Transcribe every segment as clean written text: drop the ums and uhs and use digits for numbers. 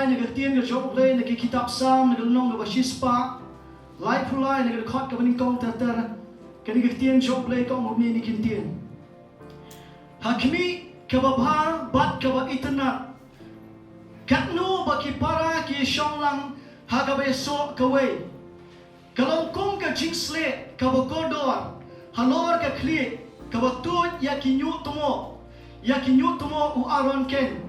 Trai nagatian ke U Blei nagi kitab Sam nagalong ke basispa lai pulai nagal khot ke baning kong ter ke nagatian U Blei kong hubni ni kintian hakmi ke babha bat ke ba-ieit katno baki para ki shonglang hagabe so kawei kalong kong ke jingsle ke bakodor halor ke kli ke batut ya kinyu tomo u aron ken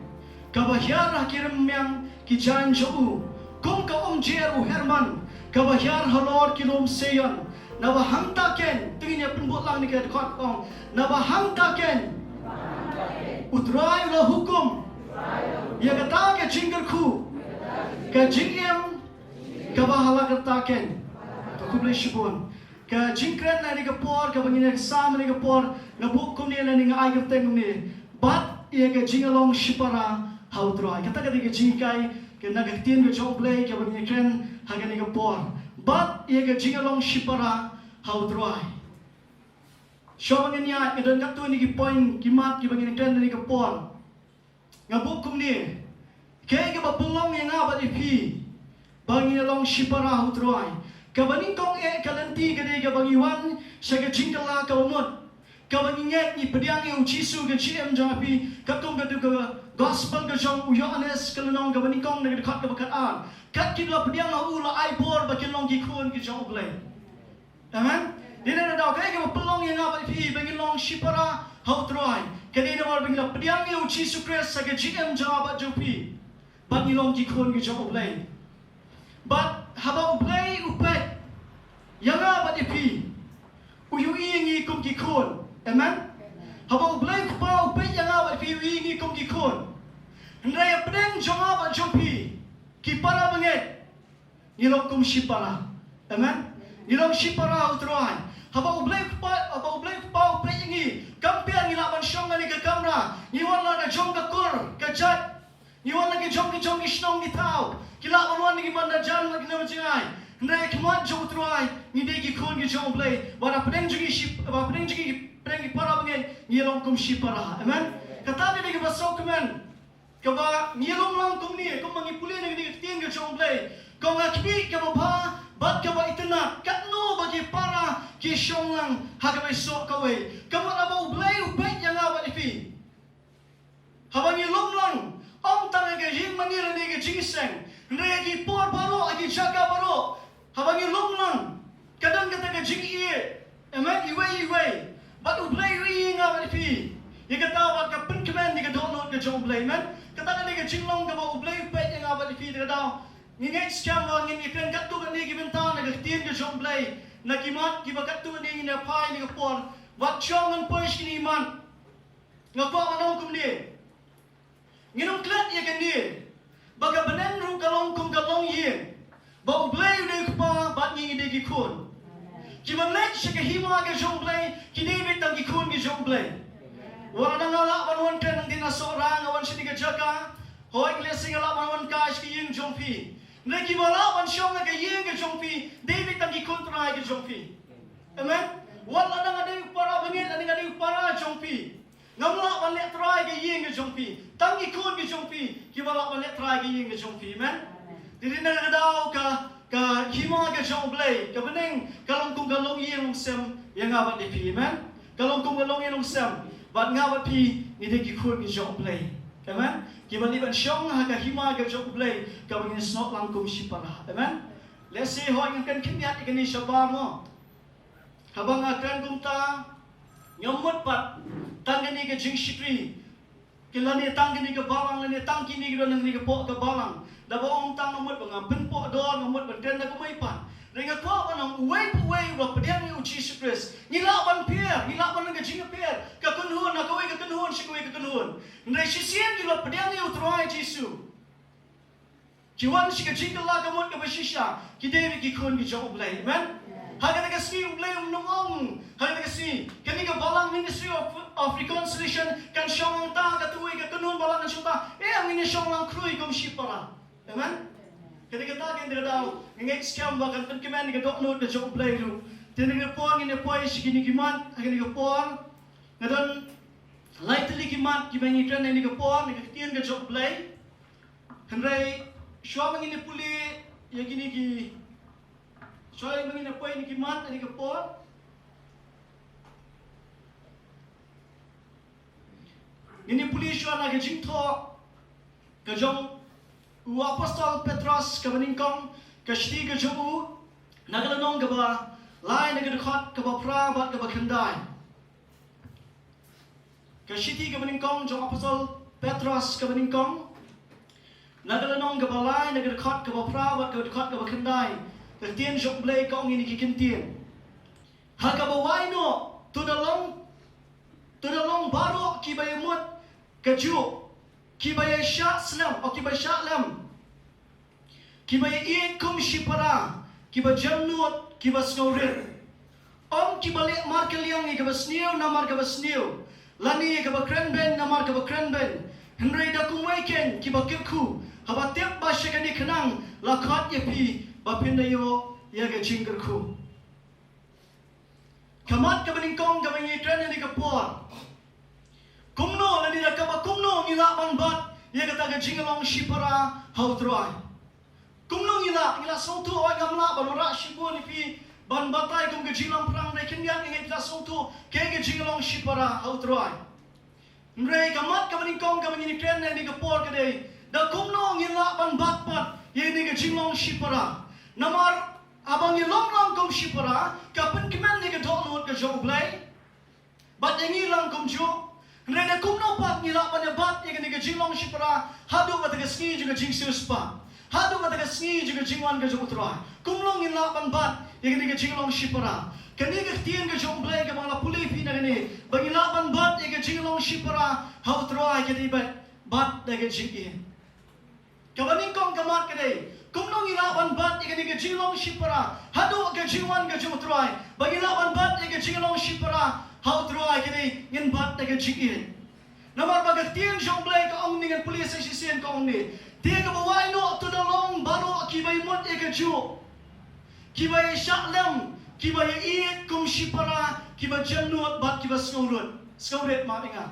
kabahyar hakirim yang kijan jou kong ka jer u herman kabahyar halor kilom seyon naba hangta ken tingin penbot lang ni ke khot kong naba hangta ken utrai la hukum ya kata ke kyrkhu ke jingiem kabahala kata ken to Khublei shibun ke jingkren na ni ke por ke bangin exam ni ke por na bukum ni la ni ngai ke teng ni bat ia ke jingialong shipara how try kata kata ke jingkai ke nagatian ke U Blei ke bangin kren hagani ke por bat ia ke jingialong shipara how try shobangin ya ke dan katu ni ke point kimat ke bangin kren ni ke por ngabukum ni ke bapulong yang abat IAPHI bangialong shipara how try kabaning kong kalanti ke de bangiwan sa ke jingkala ka umot kabanginget ni pediang yang Jisu ke GM japi katung ke gospel ke jong ïOANNIS kalanong kabaning kong na dekat ke bakat kat kidla pediang la ula aibor bakilong ki khun ke jong Khublei amen dina na daw kay pelong yang abat IAPHI bangilong shipara how try kanina war bangila pediang yang Jisu Christ sa ke GM jabat japi bangilong ki khun ke jong Khublei but haba U Blei upet yang abat IAPHI uwei ngi kum ki khun amen haba U Blei pa upet yang abat IAPHI uwei ngi kum ki khun Hynrei pedeng jong abat jopi ki para banget nilong kum shipara amen nilong shipara utrai haba U Blei pa upet ngi kampian ngi laban shong ni ke kamera ni wala na jong ka kur ka jat ni wala ke jong ki shnong ni tau kila wan ni banda jan lagi na macai Hynrei kemat jong utrai ni de ki khun ki jong Khublei wala pedeng jugi ship ba pedeng jugi pedeng ki para banget nilong kum shipara amen kata ni ke basok kemen kaba nilong lang kum ni kum mangi puli ni ke tiang ke jong Khublei kong akbi ke ba bat ke ba-ieit katno bagi para ki shonglang hagabe sok kawei kamat aba U Blei upet yang abat IAPHI haba nilong lang om tangan ke hymmen ni ke jingseng Hynrei ki por baroh ki jaga baroh haba nilong lang kadang kata ke jingieit amen uwei bat U Blei uwei ngabat IAPHI ya kata bat ka penkemen ni ke download ke jong Khublei men kata ni ke jinglong ke ba U Blei upet yang abat IAPHI dia kata ngin scam ngin ikren katu ni ke bynta na ke tien ke jong Khublei na kimat ki ba katu ni ngin pai ni ke por wat chong an poish ki iman ngapa manong kum ni nginong klat ya ke ni baga benen ru kalong kum kalong yin ba U Blei de pa bat ngi de ki khun ki man let se ke hima ke jong Khublei ki de bit tang ki khun ki jong Khublei wa na ngala ban wan ten dina so rang wan sini ke jaka hoi kle sing ala ban wan ka ki yin jong phi ne ki wala ban shong ke yin ke jong phi de bit tang ki khun trai ke jong phi amen wala na ngade para bangin ani ngade para jong phi ngamla ban le trai ke yin ke jong phi tang ki khun ke jong phi ki wala ban le trai ke yin ke jong phi amen diri na ngadaw ka hima ke jong Khublei ka beneng kalong kum kalong yin long sem yang abat IAPHI amen kalong kum kalong yin long sem bat ngabat pi ni de ki khun ki jong Khublei amen ki bali ban shong ha ka hima ke jong Khublei ka bangin snok lang kum shipara amen let's say ho yang kan kimyat ikani shaba mo habang akan kum ta nyomot pat tangani ke jing shitri kilani tangani ke balang lani tangki ni ke don ni ke po ke balang da ba ong tang nomot bang pen po don nomot ban den na ko mai pan renga ko ban uwei ro pediang ni Jisu Christ ni la ban pier ni la ban ke jing pier ka kunhun na ko ke kunhun shi ko ke kunhun nei shi sien ni ro pediang ni utrai Jisu jiwan shi ke jing la ka mot ke bashisha ki devi ki khun ki jong Khublei amen haga ka sniew Blei nongong haga ka si kani ka balang ministry of reconciliation kan shong ta ka tuwi ka kunhun balang na shota ang ini shong lang krui kom shipara amen kani ka ta dia daw ngek scam ba kan kemen ka download ka jong Khublei ru tini ka po ngin po shi kini kiman kani ka po ngadon lightly kiman ki bangi kan ni ka po ni ka tien ka jong Khublei Hynrei shua mangin puli ya gini ki shua mangin apa ini ki mat ini ke por ini puli shua na ke jingtho ke jong u apostol Petrus ke meningkong ke shti ke jong nagalanong ke ba lai negara dekat ke ba prabat ke ba kendai ke shti ke meningkong jong apostol Petrus ke meningkong nagalanong ke ba lai negara dekat ke ba prabat ke dekat ke ba kendai ke tien U Blei kong ini ki kentien ha ke ba wai no tu dalong baroh kiba mut ke ju kiba sha slam o kiba sha lam kiba ïa-ieit kum shipara kiba jamnut kiba snowrit om kiba le mar kaliang kiba sniew namar kiba sniew lani kiba krenben namar kiba krenben Hynrei da kumweken kiba kyrkhu haba tep ba shakani khanang lakhat yepi ba pindayo yaga kyrkhu kamat kiba ningkong kiba ngitren ni kapor kumno lani da kiba kumno ngila banbat yaga taga jingialong shipara hau trai kumno ngila songtu oi gamla balora shibun fi ban batai kum ke jingialong prang dai kenya ngai ta songtu ke jingialong shipara hau trai Hynrei kamat ka meningkong ka mengini kren ni ke por ke dei da kumno ngila ban bat pat ye ni ke jingialong shipara namar abang ni long kum shipara ka pen kemen ni ke donut ke U Blei bat yengi lang kum jo Hynrei da kumno pat ngila ban bat ye ni ke jingialong shipara hadu ka ke sni juga jingsius pa hadu ka ke sni juga jingwan ke U Trai kumlo ngila ban bat ye ni ke jingialong shipara kani ke tien ke U Blei ke bangla puli pi na ni bangila ban bat ye ke jingialong shipara hau trai ke di bat da ke jingieit kabaning kong kamat ke dei kumno ngila ban bat ye ke jingialong shipara hadu ke jingwan ke U Trai bangila ban bat ye ke jingialong shipara hau trai ke dei ngin bat da ke jingieit namar bagat tien U Blei ke ong ningen puli sa sisien ke ong ni tie ke bawai no tu dalong baroh kiba mut ye ke ju kiba shalem kiba ïa-ieit kum shipara kiba jamnut bat kiba snowrit ma inga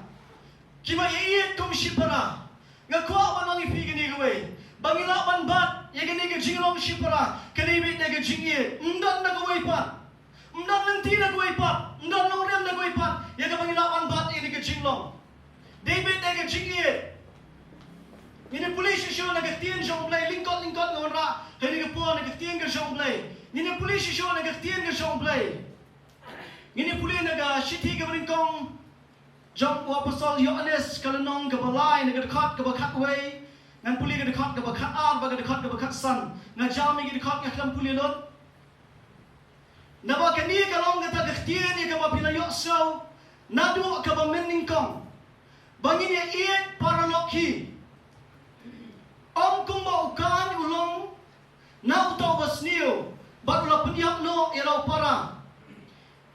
kiba ïa-ieit kum shipara ngakwa banang ipi gini uwei bangila ban bat ye gini ke jingialong shipara kani bit ke jingieit ndan na uwei pat ndan nanti na uwei pat ndan nongrum na uwei pat ye ke bangila ban bat ye ke jingialong David ke jingieit ini polisi show na ke tien U Blei lingkot ngora heri ke puan ke tien ke U Blei ini polisi show na ke tien ke U Blei ini puli na ga shiti ke beringkong jong apostol ïOANNIS kalanong ke balai na ke dekat ke bakat uwei ngan puli ke dekat ke bakat ar ba ke dekat ke bakat san ngajami ke dekat ke kelam puli lot naba ke ni kalong ke ta ke tien ke ba pilayok sau nadu ke ba meningkong bangin ïa-ieit paralok om kumba ukan ulong na utau ba sniew bat ula penyak no ilau para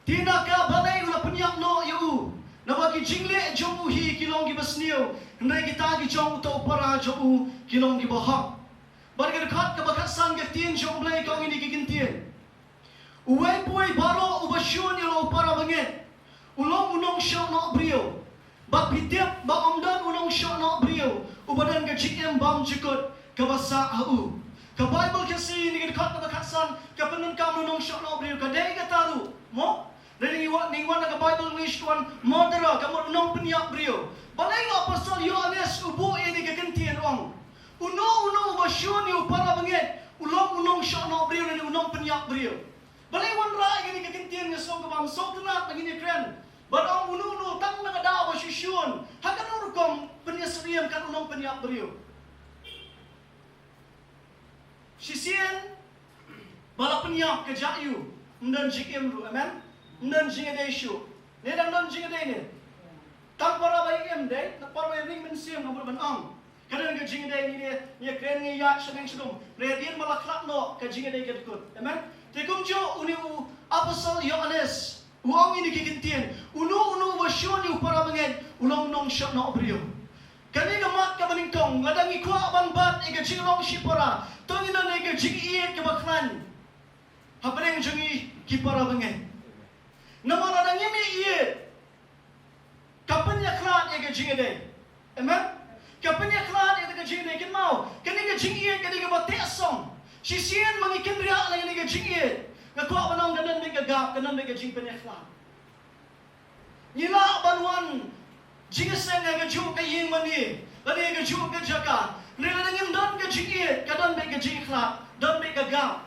tina ka balai ula penyak no iu na bagi jingle jong hi kilong ki ba sniew Hynrei kita ki jong utau para jong kilong ki ba hak bar ke dekat ke bakat san ke tien U Blei kong ini ki kentien uwei puai baroh uba shun ilau para banget ulong nongshun no brio bat pitiap ba omdan nongshun no brio ubadan ke GM bam jikut ke basa au ke Bible ke si ni ke dekat ke bakat san ke penun kam nongshun no brio ke dei ke taru mo dari ni wan ke Bible wish tuan modera ke mo nong penyak brio balai apostol ïOANNIS ubu ini ke kentien ong uno bashun yu para banget ulong nongshun no brio ni unong penyak brio balai wan ra ini ke kentien ke so ke bam so tenat begini keren barang unu tang na kada ba shun hakan urukom penyesriam kan unong penyak brio sisien bala penyak ke jayu ndan jikem ru amen ndan jingade shu ne dan ndan jingade ne tang para bai em dei na para bai ring men siam no ban ang kadang ke jingade ni ne kren ni ya sheng shum redien bala katno ke jingade ke kut amen te kum jo uni apostol ïOANNIS uang ini kekentien unu bashun yu para banget ulong nongshun no brio kani gamat ka meningkong ladang ikwa ban bat ega jingialong shipara tongina nega jingieit ke baklan habreng jungi ki para banget nama ladang yemi iet kapenya klat ega jingide amen kapenya klat ega jingieit kan mau. Kani ka jingieit kani ka bate song. Si sian mangi kendria la kani ka jingieit. Nga kwa banong kanan me ka gap kanan me ka jing penekla. Nila banwan jingaseng nga ju ka ying mani. Lani ka ju ka jaka. Nila ngin don ka jingieit kanan me ka jingkla. Don me ka gap.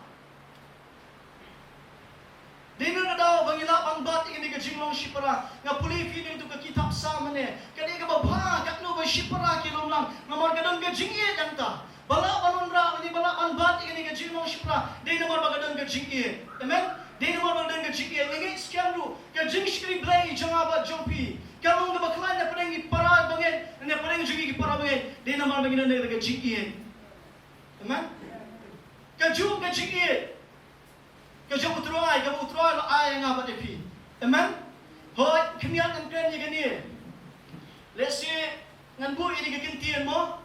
Dino na daw bangila pang bat ini ka jinglong shipara nga puli feeling tu ka kitab sa mane kani ka babha katno ba shipara kilom lang namar kadon ka jingieit anta bala banon ra ni bala pan bat ini ka jinglong shipara dino mar bagadon ka jingieit amen dino mar bagadon ka jingieit ngi skandru ka jing shkri blei jangaba jompi kalong ka baklan na parengi para banget na parengi jingi ki para banget dino mar bagadon ka jingieit amen ka ju ka jingieit Kajang utruai lo ai nga ba depi. Amen. Hoi kemian kan kren ni gani. Let's say ngan bu ini ka kintian mo.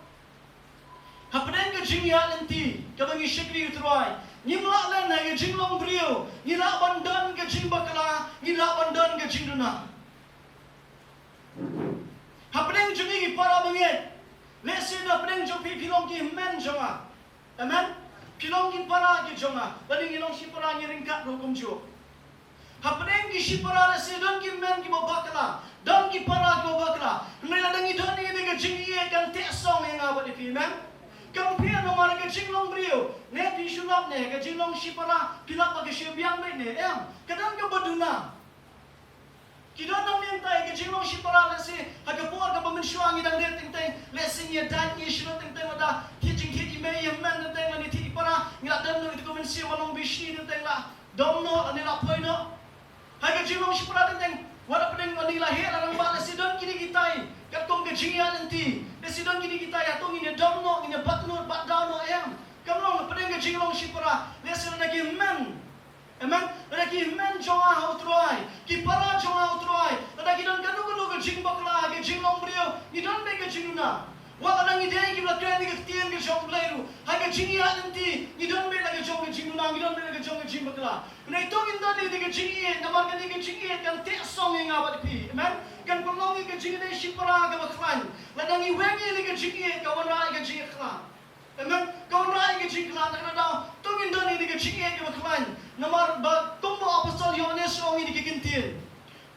Hapren ka jingya lenti, ka bangi shikri utruai. Nimla len na ka jinglong brio, nila bandan ka jing bakala, nila bandan ka jingduna. Hapren jungi ki para banget. Let's say na hapren jopi pilong ki hymmen jonga. Amen. Kilong kin para ki jonga, bani kilong shipara ni ringkat hukum jo. Hapeng ki shipara la se don ki men ki babakala, don ki para ki babakala. Nila dangi don ni ka jingieit kan te song yang apa di film. Compare no mara ka jinglong brio, ne pi shulap ne ka jinglong shipara pilap ka shibiang me ne em. Kadang ka baduna. Kidon nang nentai ka jinglong shipara la se hagapor ka bamensuang idang reting teng lesing ye dan ye shlo teng teng mata teaching hit ime ye men teng mani para ngila dan itu komen si manong bishi ni tengla domno anila poino haga jinglong shipara teng wala pedeng anila he larang ba sidon kini kitai kat kom ke jingia nanti sidon kini kitai atong ini domno ini batno bat dawno ayam kamlong pedeng ke jinglong shipara lesin lagi men amen lagi men jonga ha utruai ki para jonga utruai lagi don kanu ke jing bakla ke jinglong brio ni don be ke jinguna wala nang idea ki bakran ni ktien ke jong Blei ru haga jingiat nanti ni don be lagi jong ke jinguna ni don be lagi jong ke jing bakla na ito indon ni ke jingiat namar ka ni ke jingiat kan te song nga ba pi amen kan pamong ke jingiat shipara ka baklan ladang iwengi ni ke jingiat ka wana ke jingkla amen ka wana ke jingkla na daw to indon ni ke jingiat ka baklan namar ba kumno apostol ïOANNIS ong ni ke kintin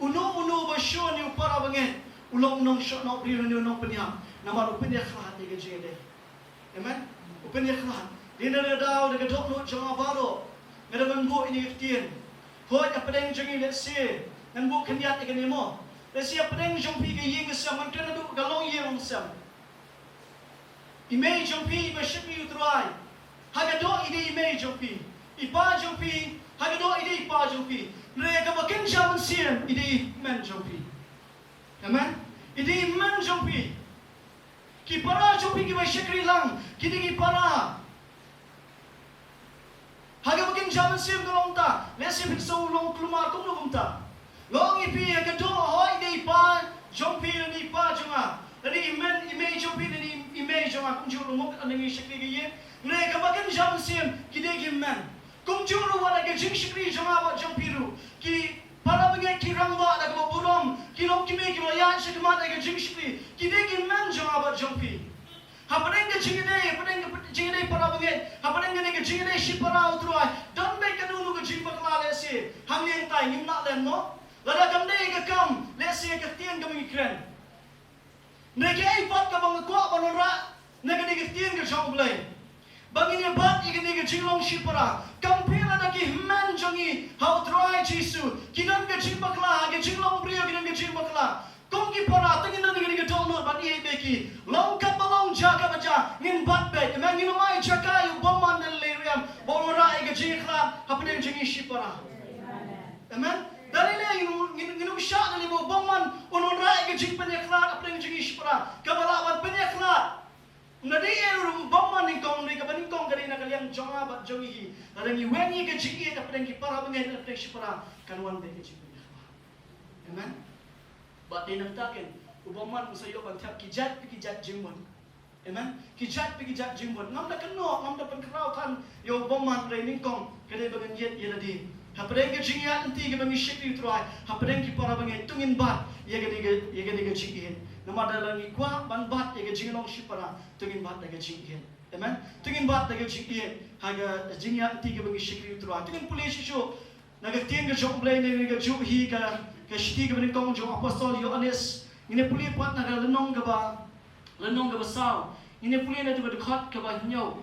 uno ba shun ni para banget ulong nongshun no pri ni no peniam namar upenya khlat ni ke jingiat amen upenya khlat ni na daw de dok no jong baroh ngada manbu ini kintin hoi apeng jingi let's say ngan bu keniat ke ni mo let's say apeng jong pi ke ying sam man kana du galong yeng sam ime jong pi ba shipi utruai haga do ide ime jong pi ipa jong pi haga do ide ipa jong pi ne ka ba ken jam sien ide men jong pi amen ide men jong pi ki para jong pi ki ba shikri lang kini ki para haga ba ken jam sien galong ta let's say so long klumar kum no ta long ipi haga do hoi ide ipa jong pi ni ipa jonga Dari imen image of it and image of a conjure mock and the shakri. Nekabakan Jamsian, Kidegim man. Conjure what I get Jinshkri Jamaba Jampiru, Ki Parabanga Kiramba, like a Buram, Kilokimaki, Yan Shakamat, like a Jinshkri, Kidegim man Jamaba Jampi. Haparenga Jingade, Jingade Parabanga, Haparenga Jingade Shipara Utruai, don't make a new Jimbakla, let's say, Hanging time, him not then more. Let a come, let's say a Katian coming kren. Nega ipat ka bang kwa banora nega nega jong Blei bangin ya bat ikan nega jinglong shipara kampela na ki hymmen jongi how try jisu kinan ga jimbakla ga jinglong brio kinan ga jimbakla kong ki para tengin na nega download bat ie beki long kat balong jaga baja ngin bat be man ngin mai jaka yu bomman na leriam bolora ga jingkla hapnen jongi shipara amen dari le ngin syak na libo bomman unon rai ga jing penyeklat apa yang jingi shipara kabalawan penyeklat ngadi eru bomman ni kong ni kabaning kong kali na kaliang jonga bat jongi ladang iwengi ga jingi apa yang para bengen apa yang shipara kanwan be ga jing penyeklat amen bat dinang taken ubomman musayo bantap kijat jingmon amen kijat jingmon ngam da kanno ngam da penkrau kan yo bomman reining kong kade bagan yet yeladi Hapadeng ke jingiat nanti ke bangi shikri utruai. Hapadeng ki para bangi tungin bat. Ia ke diga jingiat. nama dalam ikwa ban bat ya jingialong shipara tungin bat ya jingieit. Amen. Tungin bat ya jingieit haga jingiat tiga bagi shikri utra. Tungin pulis isu naga tiang ke jong blei naga ju hi ka shti ke bening jong apostol ïOANNIS. Ini pulis pat naga lenong ke ba sao. Ini pulis na tu dekat ke ba nyau.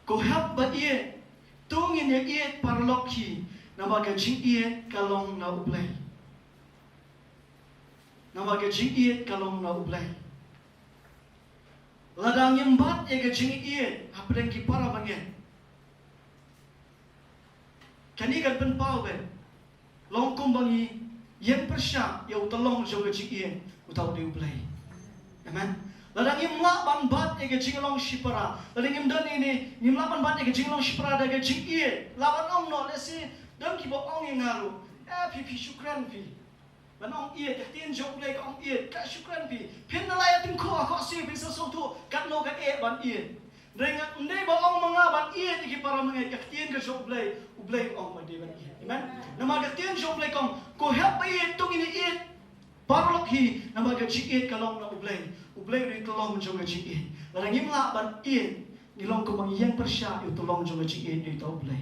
Ko hab ba-ieit tungin ïa-ieit paralok hi nama ke jingieit kalong na U Blei. Nama ke jingieit kalong na U Blei. Lada nyembat ya ke jingieit hapdeng ki para mangen. Kani kan penpau ben. Long kumbangi yang persya ya utalong jo ke jingieit utau di U Blei. Amen. Lada ngimla ban bat ya ke jingialong shipara. Lada ngimdan ini ngimla ban bat ya ke jingialong shipara da ke jingieit. Lawan ong no lesi dan ki bo ong yang ngaru. Pipi syukran pi. Manong iet tien jong blei ong iet ka syukran pi. Pin na laya tim ko ako si pin sa sotu katno ka ban iet. Rengat ndai ba ong mga ban iet ki para mga ka tien ka jong blei U Blei ong ma de ban iet. Amen. Nama ka tien jong blei kong ko help ba iet tung ini iet. Paralok hi nama ka jingieit kalong na U Blei. U Blei ri tolong jong ka jingieit. Lada ngimla ban iet nilong ko mang yang persya yu tolong jong ka jingieit ri U Blei.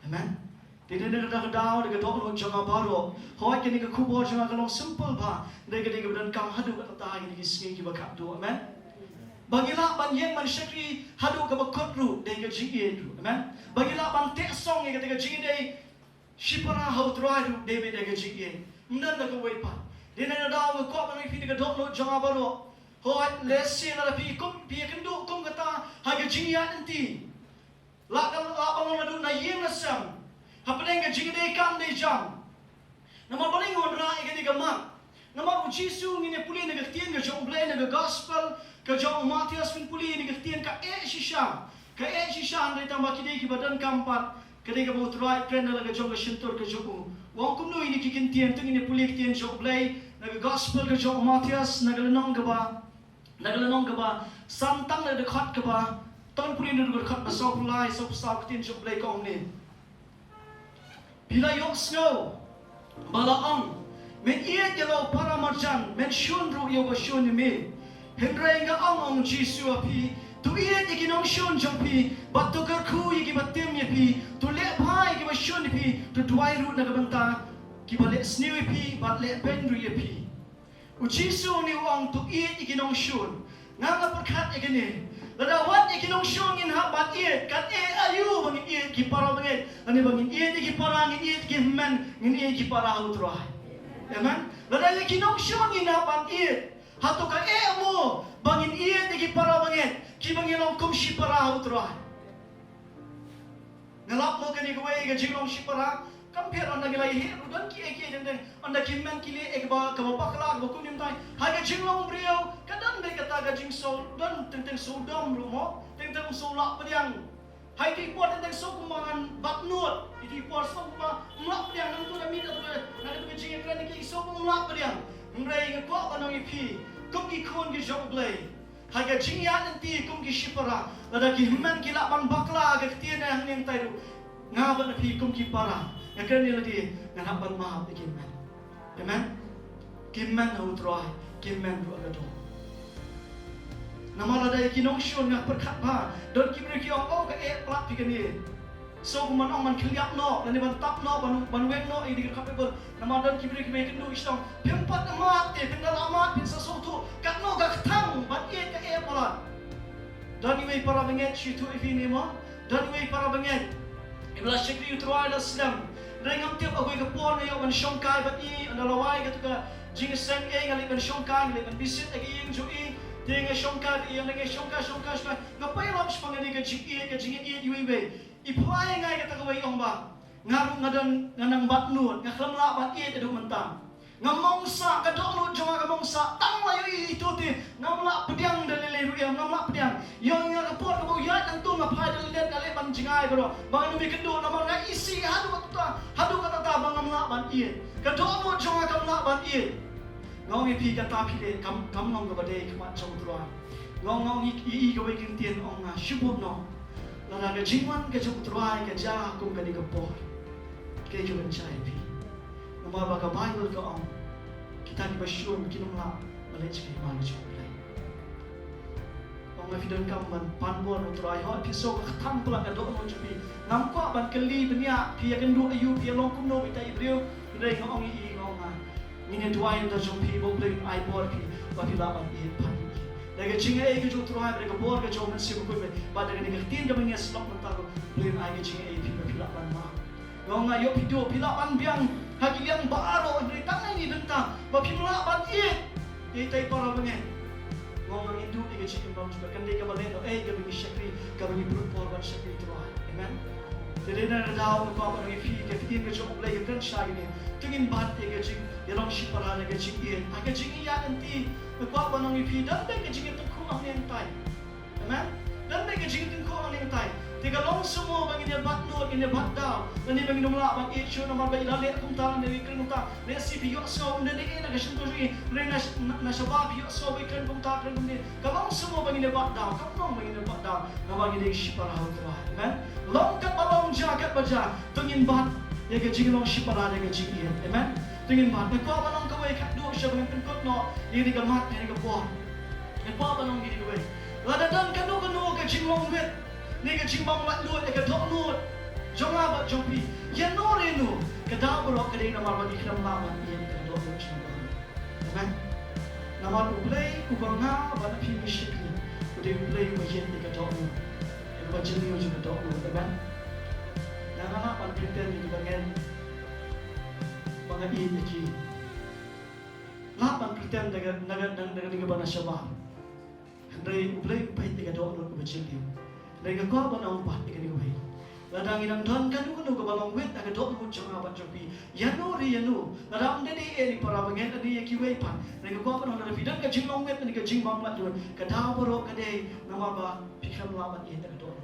Amen. Tidak ada kedau, ada kedau nak jangan baroh. Hoi kini ke kubo jangan kalau simple bah. Mereka dia kemudian kam hadu kat tahi ni kisah kiba katno, amen. Bagilah ban yang man syakri hadu ke kyrkhu dia ke jingieit, amen. Bagilah ban tek song yang ketika jingieit shipara hau trai dia ke jingieit. Mnan dah kewei pat. Dia nak kedau ke kuat ban ini kedau nak jangan baroh. Hoi lesi nak pi kum pi kendu kum kata haga jingieit nanti. Lakal abang ladu na yang nasam. Hapdeng ke jingieit kam de jam. Nama paling ondra ke diga mak. Nama ujisu ngine puli ne tien ke jong blei ne gospel ke jong MATHAIOS pun puli ne tien ka shisha. Ka shisha ne tambah kide ki badan kampat ke diga U Trai kren ne ke jong ke shintor ke jong. Wong kumno ini ki kin tien tung ini puli ke tien jong blei ne gospel ke jong MATHAIOS ne lenong ke ba santang ne dekat ke ba ton puli ne dekat ba so pulai so ke tien jong blei kong ni. Bila yok snow, balaang, men iet yalo para marjan, men shun ru yo ba shun mi. Hynrei nga ong Jisu api, tu iet iki nongshun jong pi, bat tu kyrkhu iki batim ye pi, tu lehbeiñ iki ba shun pi, tu duwai ru na bynta, ki ba sniew pi, bat lehbeiñ ru ye pi. U Jisu ni ong tu iet iki nongshun, nga perkat iki ni. Lada wat iki nongshun ngin ha bat iet kat ayu bangin iet ki para bangin ani bangin iet ki para ngin iet ki hymmen ngin iet ki para U Trai. Amen. Lada iki nongshun ngin ha bat iet hatu ka mo bangin iet ki para bangin ki bangin long kum shipara U Trai. Ngalap mo kani uwei ka jingialong shipara compare on nagilai he rudan ki eke den on hymmen ki le ek ba ka bakla ba kunim tai haga jingialong brio kadang de kata ga jing so dan tentang sodom rumo tentang solak pediang hai ki pot tentang so kumangan baknut idi pot so kuma mlak pediang nang tu da mi da na tu jing ekran ki so mlak pediang Hynrei ga ko ba nang iphi kum ki khon ki U Blei haga jingiat nanti kum ki shipara lada ki hymmen ki la bang bakla ga tien na ning tai ru ngaban na pi kum ki para yang kena lagi nak ban maaf di hymmen. Amen. Hymmen U Trai, hymmen ru agado. Nama lada iki nongshun ngak perkat ba, don kibri ki ong ka plat pi kani. So man ong man kliap no, dan ban tap no, ban weng no ini kapable. Nama don kibri ki kendu istong, pempat amat te, pendal amat pin sesuatu, katno ga ketang, ban iet ka plat. Dan uwei para benget situ ini mo, dan uwei para benget. Ibla syakri U Trai da sedang. Rengam tiap aku ke pon yo ban shongkai bat I andalawai ke tuka jingiseng ngali ban shongkai ngali ban bisit agi ing jui tinga shongkai yang ngai shongkai ngapai lam spangani ke jingieit uwei ipai ngai ke takawai ong ba ngaru ngadan nganang bat nut ngaklamla bat iet edu mentang ngamongsa kadok nut jonga ngamongsa tang layu itu ti ngamla pediang dalile ru yang ngamla pediang yang ngapot ke boyat nang tu ngapai dalile kale ban jingai bro bang nu bikendu nama ngai isi hadu kata bang ngamla ban iet kadok nut jonga ngamla ban iet ngong pi kata pi kam ngong ke badai kemat jong tuan ngong i ke wekin tien ong syubut no lada ke jingwan ke jong tuan ke jah kum ke di kepor ke juan chai pi nama baka Bible ke ong kita di basyun kinumla malai cikai mana Khublei. Orang Fidan Kamman panbuan utrai hot pisau ketam pula kadok non cupi ngam kwa ban keli benia pia kendu ayu pia long kumno bita ibriu Hynrei ngong i ngong ngin duwai da cupi bo Blei ai bor pi bagi laban i pan daga jingieit ke jo utrai mereka bor ke jo men sibu kume ba daga ni tin ke menges lok mentaro Blei ai ke jingieit pi bagi laban ma ngong ayo pido pi laban biang hagi biang baroh Hynrei tangan ni bynta ba pi laban i tai para bengen ngomong itu dia cikin bang juga kan dia kembali no dia bagi syakri kembali berupor ban syakri tuai amen jadi nak tahu apa orang fi ke fitin ke jong Blei kan syai ni tengin bat dia cik Jingialong Shipara dia jingieit aga jingieit nanti apa orang fi dan dia jingieit tu kurang ni entai amen dan dia jingieit tu kurang ni entai tiga long semua bagi dia bat nur ini bat down dan dia bagi nomla ba-ieit shun nama ba ilale kum taran dia kren ta ne si bio so dan dia nak shun tu ni rena na shabab bio so ba kren kum ta kren ni kalau semua bagi dia bat down kapno bagi dia bat down nama bagi dia Shipara hutwa amen long kat balong jagat baja tengin bat dia ke Jingialong Shipara dia ke jingieit amen tengin bat ne ko balong kawai kat dua sya dengan katno ini ke mat ini ke buah ne ko balong ini ke Lada dan kanu ke jinglong wet ni ke jimbang lat lut ke dok lut jong ba jong pi ya no renu ke da baroh ke dei nama bagi kram lama ni ke dok lut jimbang amen nama U Blei ku banga ba pi mi shikli ku dei U Blei ba yen ke dok lut ke ba jingiu ke dok lut amen nama pan pretend ni bangen bangen ni ki lapan pretend daga ni ke bana shabab Hynrei U Blei pai ke dok lut ku ba jingiu Mereka kau apa nak umpat ikan ikan bayi. Ladang inang don kan nu ke balong wet agak dok nu jong apa jopi. Yanu ri yanu. Ladang deni ni para bangen ni kiwei pan. Mereka kau apa nak fidan ke jinglong wet ni ke jingbang lat dun. Ke dah baroh ke dei nama ba pikam lawan ini agak dok.